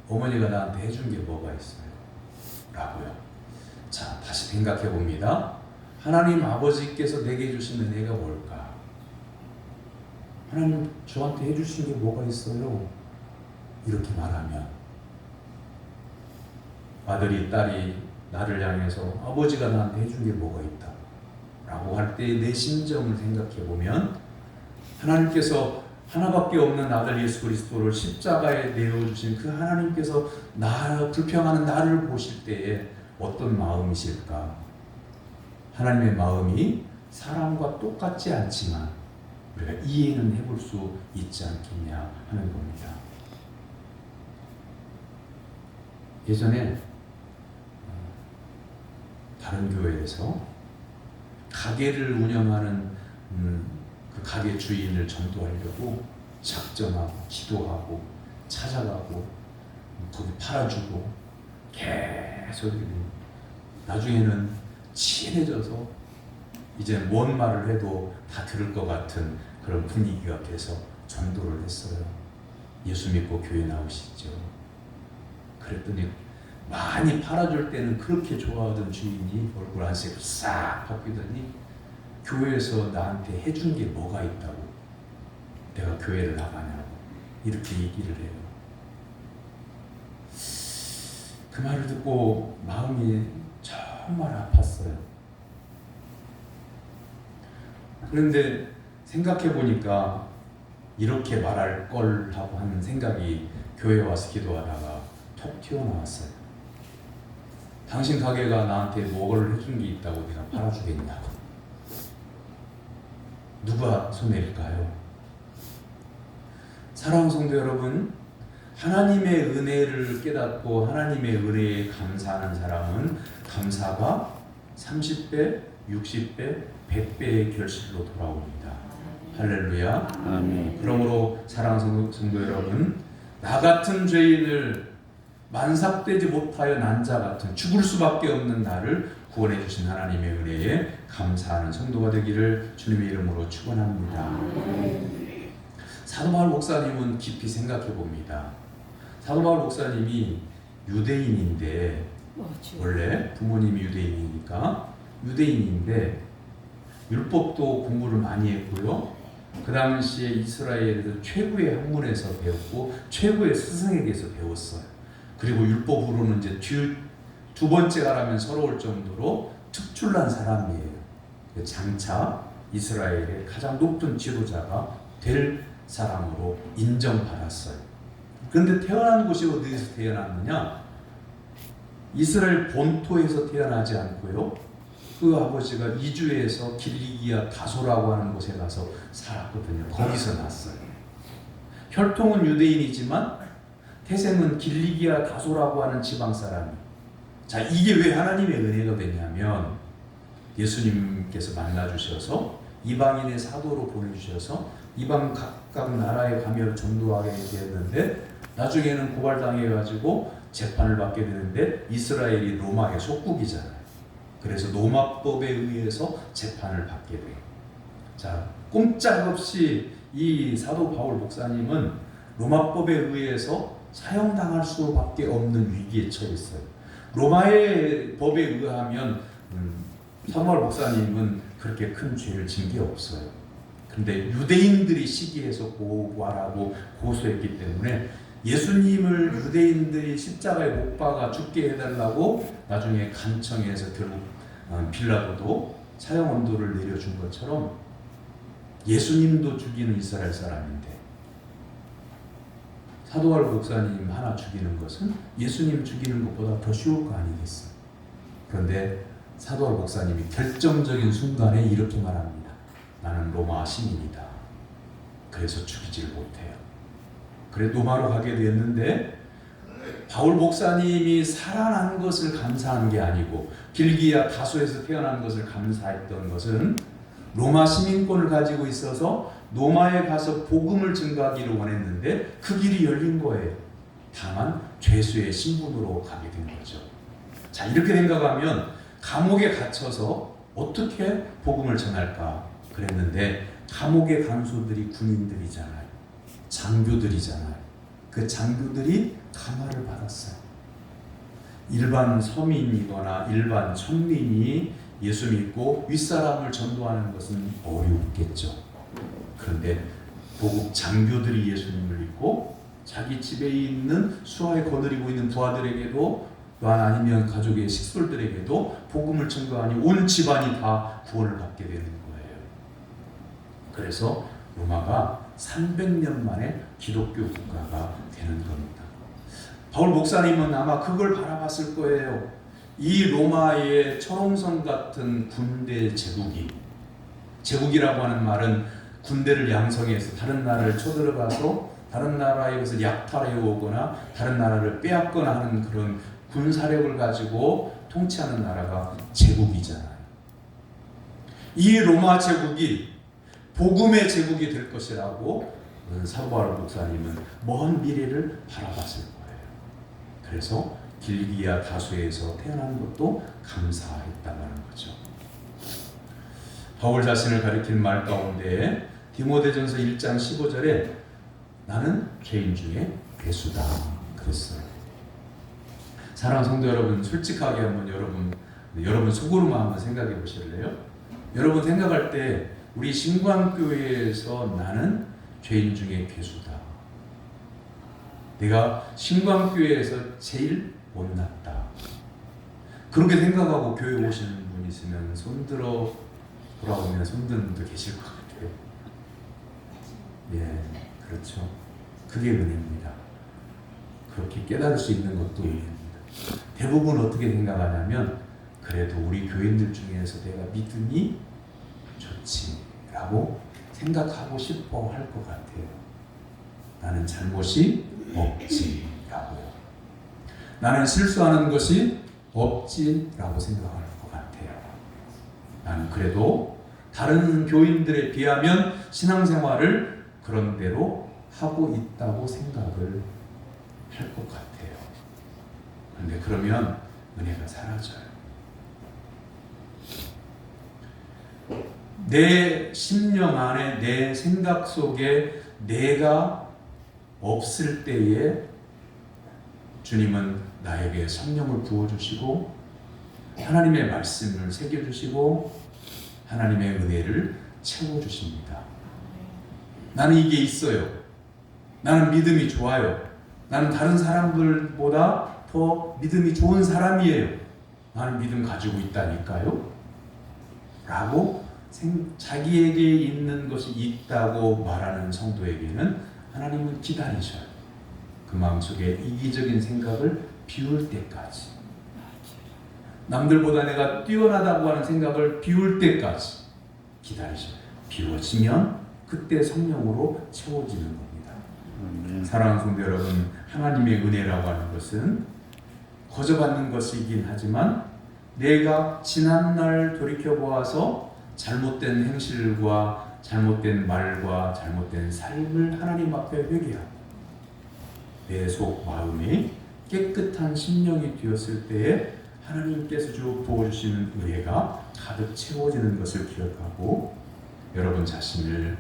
어머니가 나한테 해준 게 뭐가 있어요? 라고요. 자, 다시 생각해 봅니다. 하나님 아버지께서 내게 주신 은혜가 뭘까? 하나님 저한테 해주신 게 뭐가 있어요? 이렇게 말하면 아들이 딸이 나를 향해서 아버지가 나한테 해준 게 뭐가 있다 라고 할 때 내 심정을 생각해 보면 하나님께서 하나밖에 없는 아들 예수 그리스도를 십자가에 내어주신 그 하나님께서 불평하는 나를 보실 때에 어떤 마음이실까? 하나님의 마음이 사람과 똑같지 않지만 우리가 이해는 해볼 수 있지 않겠냐 하는 겁니다. 예전에 다른 교회에서 가게를 운영하는 그 가게 주인을 전도하려고 작정하고 기도하고 찾아가고 거기 팔아주고 계속 나중에는 친해져서 이제 뭔 말을 해도 다 들을 것 같은 그런 분위기가 돼서 전도를 했어요. 예수 믿고 교회 나오시죠. 그랬더니 많이 팔아줄 때는 그렇게 좋아하던 주인이 얼굴 안색을 싹 바뀌더니 교회에서 나한테 해준 게 뭐가 있다고 내가 교회를 나가냐고 이렇게 얘기를 해요. 그 말을 듣고 마음이 정말 아팠어요. 그런데 생각해 보니까 이렇게 말할 걸 하고 하는 생각이 교회에 와서 기도하다가 톡 튀어나왔어요. 당신 가게가 나한테 뭘 해준 게 있다고 내가 팔아주겠냐고. 누가 손해일까요? 사랑하는 성도 여러분, 하나님의 은혜를 깨닫고 하나님의 은혜에 감사하는 사람은 감사가 30배, 60배, 100배의 결실로 돌아옵니다. 할렐루야. 아멘. 그러므로 사랑하는 성도 여러분, 나 같은 죄인을 만삭되지 못하여 난 자 같은 죽을 수밖에 없는 나를 구원해 주신 하나님의 은혜에 감사하는 성도가 되기를 주님의 이름으로 축원합니다. 사도 바울 목사님은 깊이 생각해 봅니다. 사도 바울 목사님이 유대인인데 원래 부모님이 유대인이니까 유대인인데 율법도 공부를 많이 했고요. 그 당시에 이스라엘에서 최고의 학문에서 배웠고 최고의 스승에게서 배웠어요. 그리고 율법으로는 이제 두 번째가 라면 서러울 정도로 특출난 사람이에요. 장차 이스라엘의 가장 높은 지도자가 될 사람으로 인정받았어요. 그런데 태어난 곳이 어디에서 태어났느냐? 이스라엘 본토에서 태어나지 않고요. 그 아버지가 이주해서 길리기아 다소라고 하는 곳에 가서 살았거든요. 거기서 났어요. 혈통은 유대인이지만 태생은 길리기아 다소라고 하는 지방 사람이. 자, 이게 왜 하나님의 은혜가 되냐면 예수님께서 만나주셔서 이방인의 사도로 보내주셔서 이방 각각 나라에 가며 전도하게 되었는데 나중에는 고발당해가지고 재판을 받게 되는데 이스라엘이 로마의 속국이잖아요. 그래서 로마법에 의해서 재판을 받게 돼요. 자, 꼼짝없이 이 사도 바울 목사님은 로마법에 의해서 사형당할 수밖에 없는 위기에 처했어요. 로마의 법에 의하면 사도 바울 목사님은 그렇게 큰 죄를 진 게 없어요. 근데 유대인들이 시기해서 고발하고 고소했기 때문에 예수님을 유대인들이 십자가에 못 박아 죽게 해달라고 나중에 간청해서 결국 빌라도도 사형 언도를 내려준 것처럼 예수님도 죽이는 이스라엘 사람인데 사도 바울 목사님 하나 죽이는 것은 예수님 죽이는 것보다 더 쉬울 거 아니겠어요. 그런데 사도 바울 목사님이 결정적인 순간에 이렇게 말합니다. 나는 로마 시민이다. 그래서 죽이지를 못해요. 그래 로마로 가게 됐는데 바울 목사님이 살아난 것을 감사한 게 아니고 길기야 다소에서 태어난 것을 감사했던 것은 로마 시민권을 가지고 있어서 로마에 가서 복음을 증거하기를 원했는데 그 길이 열린 거예요. 다만 죄수의 신분으로 가게 된 거죠. 자, 이렇게 생각하면 감옥에 갇혀서 어떻게 복음을 전할까 그랬는데 감옥의 간수들이 군인들이잖아요. 장교들이잖아요. 그 장교들이 감화를 받았어요. 일반 서민이거나 일반 천민이 예수 믿고 윗사람을 전도하는 것은 어렵겠죠. 그런데 보국 장교들이 예수님을 믿고 자기 집에 있는 수하에 거느리고 있는 부하들에게도 또한 아니면 가족의 식솔들에게도 복음을 증거하니 온 집안이 다 구원을 받게 되는 거예요. 그래서 로마가 300년 만에 기독교 국가가 되는 겁니다. 바울 목사님은 아마 그걸 바라봤을 거예요. 이 로마의 철옹성 같은 군대 제국이라고 하는 말은 군대를 양성해서 다른 나라를 쳐들어가서 다른 나라의 것을 약탈해 오거나 다른 나라를 빼앗거나 하는 그런 군사력을 가지고 통치하는 나라가 제국이잖아요. 이 로마 제국이 복음의 제국이 될 것이라고 사도 바울 목사님은 먼 미래를 바라봤을 거예요. 그래서 길기야 다소에서 태어난 것도 감사했다는 거죠. 바울 자신을 가리킨 말 가운데 디모데전서 1장 15절에 나는 죄인 중에 괴수다 그랬어요. 사랑하는 성도 여러분, 솔직하게 한번 여러분 속으로만 한번 생각해 보실래요? 여러분 생각할 때 우리 신광교회에서 나는 죄인 중에 괴수다. 내가 신광교회에서 제일 못났다. 그렇게 생각하고 교회 오시는 분 있으면 손들어 보라고 손드는 분도 계실 것 같아요. 예, 그렇죠. 그게 은혜입니다. 그렇게 깨달을 수 있는 것도 은혜입니다. 대부분 어떻게 생각하냐면 그래도 우리 교인들 중에서 내가 믿음이 좋지라고 생각하고 싶어 할 것 같아요. 나는 잘못이 없지라고요. 나는 실수하는 것이 없지라고 생각할 것 같아요. 나는 그래도 다른 교인들에 비하면 신앙생활을 그런 대로 하고 있다고 생각을 할 것 같아요. 그런데 그러면 은혜가 사라져요. 내 심령 안에 내 생각 속에 내가 없을 때에 주님은 나에게 성령을 부어주시고 하나님의 말씀을 새겨주시고 하나님의 은혜를 채워주십니다. 나는 이게 있어요. 나는 믿음이 좋아요. 나는 다른 사람들보다 더 믿음이 좋은 사람이에요. 나는 믿음 가지고 있다니까요. 라고 자기에게 있는 것이 있다고 말하는 성도에게는 하나님은 기다리셔요. 그 마음속에 이기적인 생각을 비울 때까지, 남들보다 내가 뛰어나다고 하는 생각을 비울 때까지 기다리셔요. 비워지면 그때 성령으로 채워지는 겁니다. 사랑하는 성도 여러분, 하나님의 은혜라고 하는 것은 거저받는 것이긴 하지만 내가 지난날 돌이켜보아서 잘못된 행실과 잘못된 말과 잘못된 삶을 하나님 앞에 회개하고 내 속 마음이 깨끗한 심령이 되었을 때에 하나님께서 부어주시는 은혜가 가득 채워지는 것을 기억하고 여러분 자신을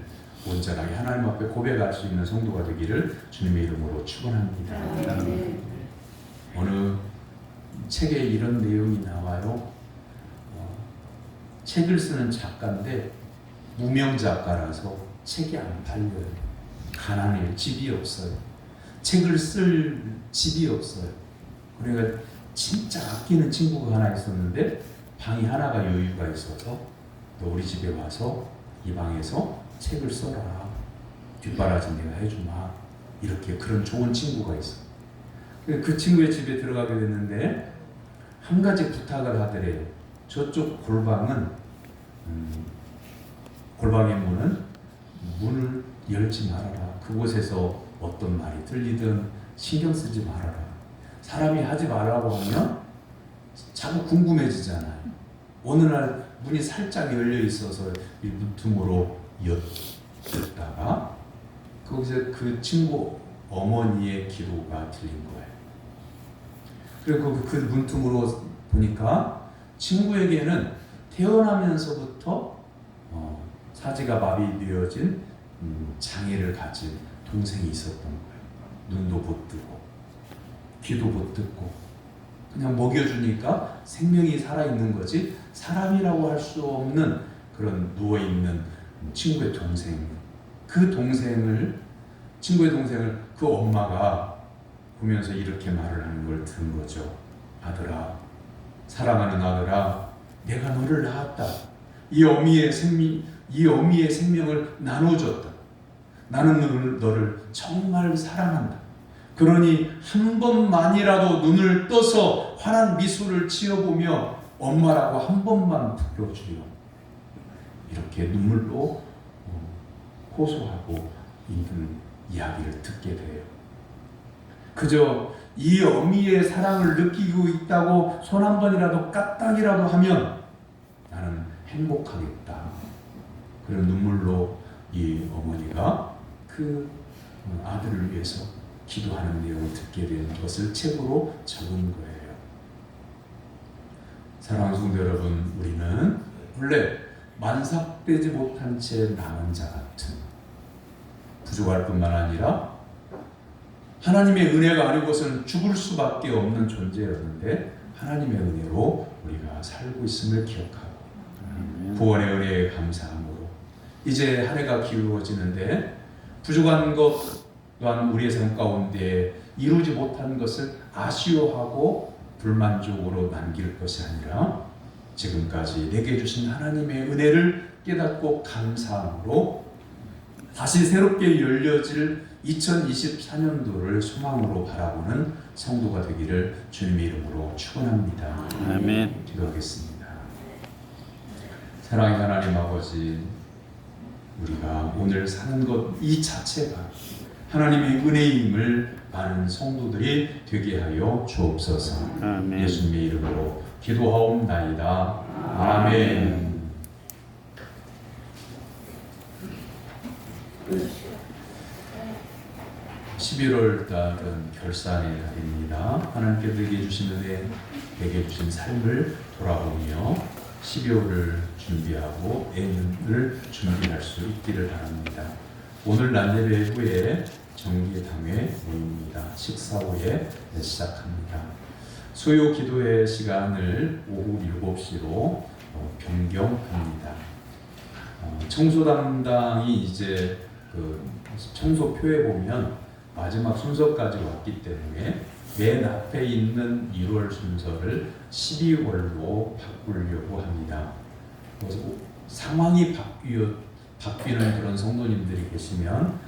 온전하게 하나님 앞에 고백할 수 있는 성도가 되기를 주님의 이름으로 축원합니다. 어느 책에 이런 내용이 나와요. 책을 쓰는 작가인데 무명 작가라서 책이 안 팔려요. 가난해요. 집이 없어요. 책을 쓸 집이 없어요. 그러니까 진짜 아끼는 친구가 하나 있었는데 방이 하나가 여유가 있어서 너 우리 집에 와서 이 방에서 책을 써라. 뒷바라지 내가 해주마. 이렇게 그런 좋은 친구가 있어. 그 친구의 집에 들어가게 됐는데 한 가지 부탁을 하더래요. 저쪽 골방은 골방의 문을 열지 말아라. 그곳에서 어떤 말이 들리든 신경 쓰지 말아라. 사람이 하지 말라고 하면 자꾸 궁금해지잖아요. 어느 날 문이 살짝 열려 있어서 이 문틈으로 엿듣다가 거기서 그 친구 어머니의 기도가 들린 거예요. 그리고 그 문틈으로 보니까 친구에게는 태어나면서부터 사지가 마비되어진 장애를 가진 동생이 있었던 거예요. 눈도 못 뜨고 귀도 못 듣고 그냥 먹여주니까 생명이 살아있는 거지 사람이라고 할 수 없는 그런 누워있는 친구의 동생. 친구의 동생을 그 엄마가 보면서 이렇게 말을 하는 걸 들은 거죠. 아들아, 사랑하는 아들아, 내가 너를 낳았다. 이 어미의 생명을 나눠줬다. 나는 너를 정말 사랑한다. 그러니 한 번만이라도 눈을 떠서 환한 미소를 지어보며 엄마라고 한 번만 불러주려. 이렇게 눈물로 호소하고 있는 이야기를 듣게 돼요. 그저 이 어미의 사랑을 느끼고 있다고 손 한 번이라도 까딱이라도 하면 나는 행복하겠다. 그런 눈물로 이 어머니가 그 아들을 위해서 기도하는 내용을 듣게 된 것을 책으로 적은 거예요. 사랑하는 성도 여러분, 우리는 원래 만삭되지 못한 채 남은 자 같은 부족할 뿐만 아니라 하나님의 은혜가 아니고서는 죽을 수밖에 없는 존재였는데 하나님의 은혜로 우리가 살고 있음을 기억하고 구원의 은혜에 감사함으로 이제 한 해가 기울어지는데 부족한 것 또한 우리의 삶 가운데 이루지 못한 것을 아쉬워하고 불만족으로 남길 것이 아니라 지금까지 내게 주신 하나님의 은혜를 깨닫고 감사함으로 다시 새롭게 열려질 2024년도를 소망으로 바라보는 성도가 되기를 주님의 이름으로 축원합니다. 아멘. 기도하겠습니다. 사랑의 하나님 아버지, 우리가 오늘 사는 것 이 자체가 하나님의 은혜임을 아는 성도들이 되게 하여 주옵소서. 아멘. 예수님의 이름으로 기도하옵나이다. 아멘. 11월 달은 결산의 달입니다. 하나님께서 내게 주신 은혜, 내게 주신 삶을 돌아보며 12월을 준비하고 내년을 준비할 수 있기를 바랍니다. 오늘 낮예배 후에 정기당회 모임입니다. 식사 후에 시작합니다. 수요 기도회 시간을 오후 7시로 변경합니다. 청소 담당이 이제 그 청소표에 보면 마지막 순서까지 왔기 때문에 맨 앞에 있는 1월 순서를 12월로 바꾸려고 합니다. 그래서 상황이 바뀌는 그런 성도님들이 계시면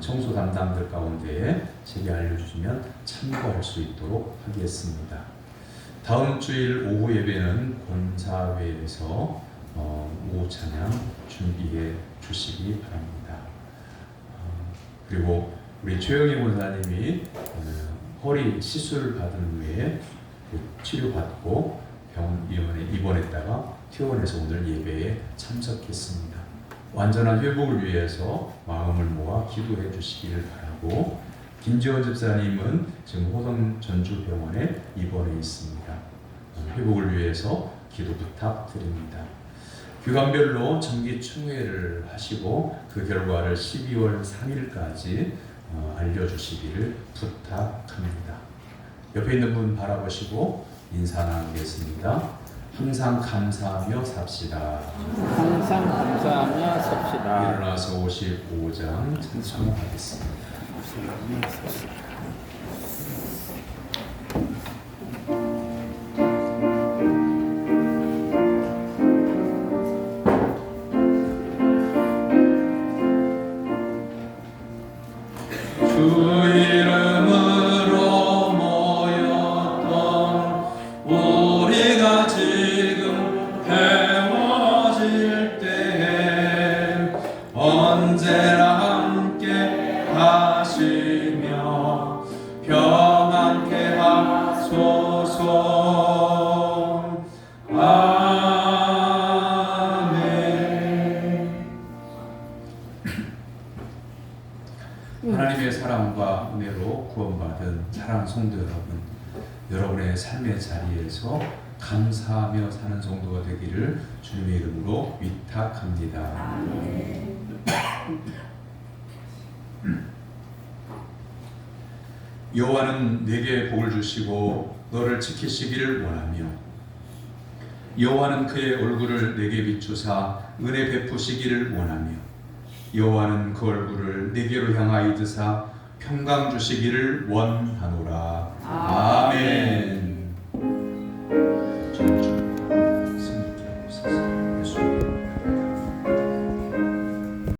청소 담당들 가운데 제게 알려주시면 참고할 수 있도록 하겠습니다. 다음 주일 오후 예배는 권사회에서 오후 찬양 준비해 주시기 바랍니다. 그리고 우리 최영희 권사님이 허리 시술을 받은 후에 치료받고 병원에 입원했다가 퇴원해서 오늘 예배에 참석했습니다. 완전한 회복을 위해서 마음을 모아 기도해 주시기를 바라고, 김지원 집사님은 지금 호동 전주병원에 입원해 있습니다. 회복을 위해서 기도 부탁드립니다. 교관별로 정기 총회를 하시고 그 결과를 12월 3일까지 알려주시기를 부탁합니다. 옆에 있는 분 바라보시고 인사 나누겠습니다. 항상 감사하며 삽시다. 항상 감사하며 삽시다. 일어나서 55장 찬송하겠습니다. 주 이름으로 모였던 우리가 지금 배워질 때에 언제나 함께 하시며 평안케 하소서. 아멘. 하나님의 사랑과 은혜로 구원받은 사랑하는 성도 여러분, 여러분의 삶의 자리에서 감사하며 사는 성도가 되기를 주님의 이름으로 위탁합니다. 여호와는 내게 복을 주시고 너를 지키시기를 원하며, 여호와는 그의 얼굴을 내게 비추사 은혜 베푸시기를 원하며, 여호와는 그 얼굴을 내게로 향하여 드사 평강 주시기를 원하노라. 아멘.